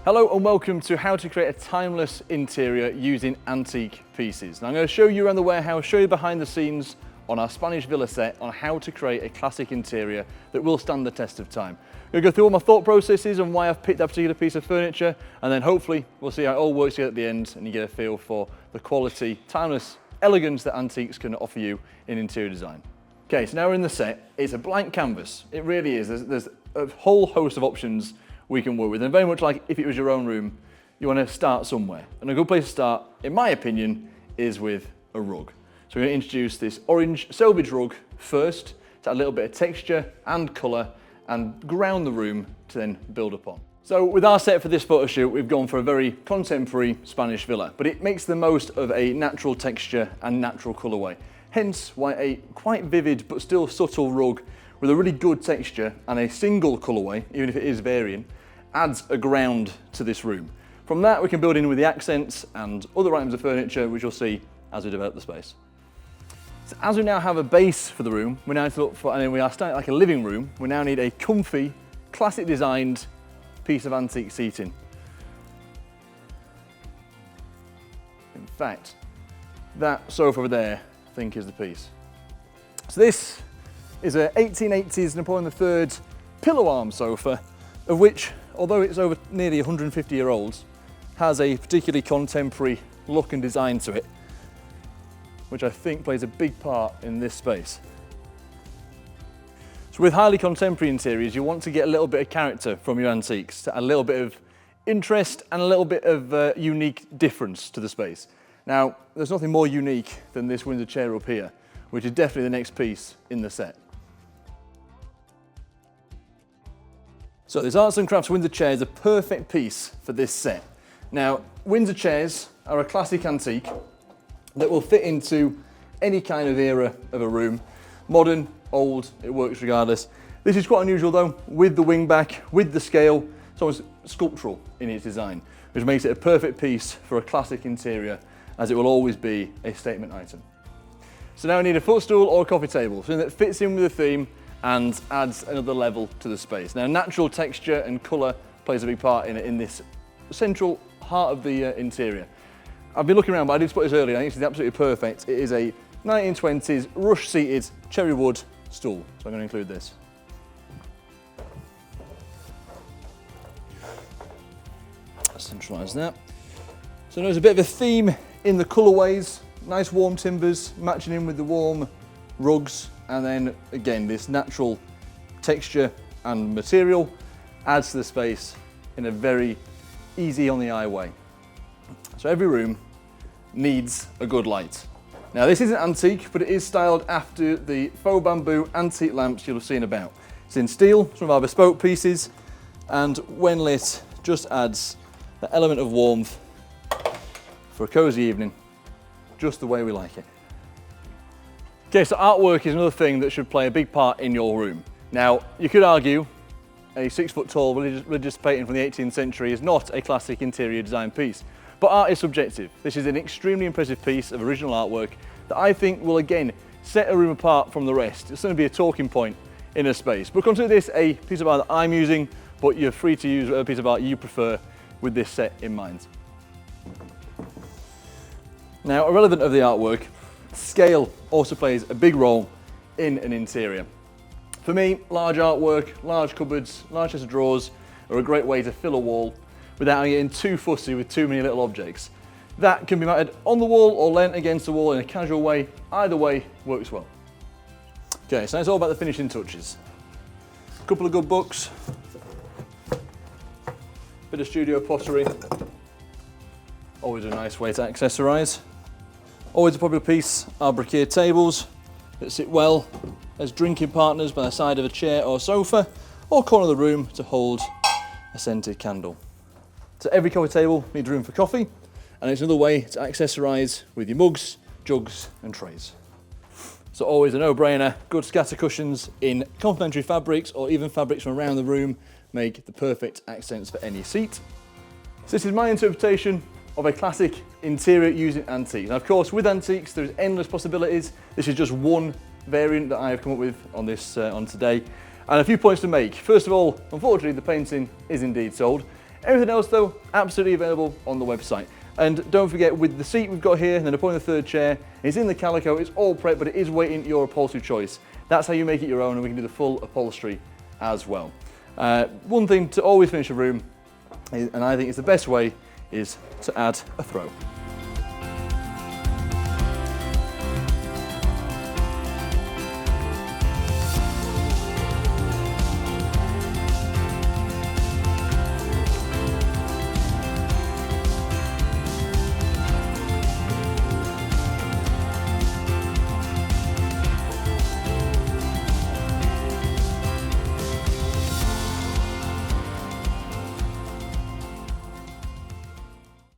Hello and welcome to how to create a timeless interior using antique pieces. Now I'm going to show you around the warehouse, show you behind the scenes on our Spanish villa set on how to create a classic interior that will stand the test of time. I'm going to go through all my thought processes and why I've picked that particular piece of furniture, and then hopefully we'll see how it all works together at the end and you get a feel for the quality, timeless elegance that antiques can offer you in interior design. Okay, so now we're in the set. It's a blank canvas. It really is. There's a whole host of options we can work with, and very much like if it was your own room, you want to start somewhere. And a good place to start, in my opinion, is with a rug. So we're going to introduce this orange selvage rug first to add a little bit of texture and colour and ground the room to then build upon. So with our set for this photo shoot, we've gone for a very contemporary Spanish villa, but it makes the most of a natural texture and natural colourway. Hence why a quite vivid but still subtle rug with a really good texture and a single colourway, even if it is varying, adds a ground to this room. From that we can build in with the accents and other items of furniture which you'll see as we develop the space. So as we now have a base for the room, we now need to look for, and then we are starting like a living room, we now need a comfy, classic designed piece of antique seating. In fact, that sofa over there I think is the piece. So this is a 1880s Napoleon III pillow arm sofa, of which, although it's over nearly 150 year olds, has a particularly contemporary look and design to it, which I think plays a big part in this space. So with highly contemporary interiors, you want to get a little bit of character from your antiques, a little bit of interest and a little bit of unique difference to the space. Now, there's nothing more unique than this Windsor chair up here, which is definitely the next piece in the set. So this Arts and Crafts Windsor chair is a perfect piece for this set. Now, Windsor chairs are a classic antique that will fit into any kind of era of a room. Modern, old, it works regardless. This is quite unusual though, with the wing back, with the scale. It's almost sculptural in its design, which makes it a perfect piece for a classic interior, as it will always be a statement item. So now I need a footstool or a coffee table, something that fits in with the theme and adds another level to the space. Now, natural texture and colour plays a big part in this central heart of the interior. I've been looking around, but I did spot this earlier. I think this is absolutely perfect. It is a 1920s rush-seated cherry wood stool, so I'm going to include this. Centralise that. So there's a bit of a theme in the colourways. Nice warm timbers matching in with the warm rugs. And then again, this natural texture and material adds to the space in a very easy on the eye way. So every room needs a good light. Now this isn't antique, but it is styled after the faux bamboo antique lamps you'll have seen about. It's in steel, some of our bespoke pieces, and when lit, just adds the element of warmth for a cosy evening, just the way we like it. Okay, so artwork is another thing that should play a big part in your room. Now, you could argue a 6 foot tall religious painting from the 18th century is not a classic interior design piece, but art is subjective. This is an extremely impressive piece of original artwork that I think will again set a room apart from the rest. It's going to be a talking point in a space. But consider this a piece of art that I'm using, but you're free to use a piece of art you prefer with this set in mind. Now, irrelevant of the artwork, scale also plays a big role in an interior. For me, large artwork, large cupboards, large chest of drawers are a great way to fill a wall without getting too fussy with too many little objects. That can be mounted on the wall or lent against the wall in a casual way. Either way works well. Okay, so it's all about the finishing touches. A couple of good books, bit of studio pottery, always a nice way to accessorise. Always a popular piece are brocade tables that sit well as drinking partners by the side of a chair or sofa, or corner of the room to hold a scented candle. So every coffee table needs room for coffee, and it's another way to accessorise with your mugs, jugs and trays. So always a no-brainer, good scatter cushions in complementary fabrics or even fabrics from around the room make the perfect accents for any seat. So this is my interpretation of a classic interior using antiques. Now of course with antiques there's endless possibilities. This is just one variant that I have come up with on this on today. And a few points to make. First of all, unfortunately the painting is indeed sold. Everything else though, absolutely available on the website. And don't forget, with the seat we've got here, and then upon the third chair, it's in the calico, it's all prepped, but it is waiting your upholstery choice. That's how you make it your own, and we can do the full upholstery as well. One thing to always finish a room, and I think it's the best way, is to add a throw.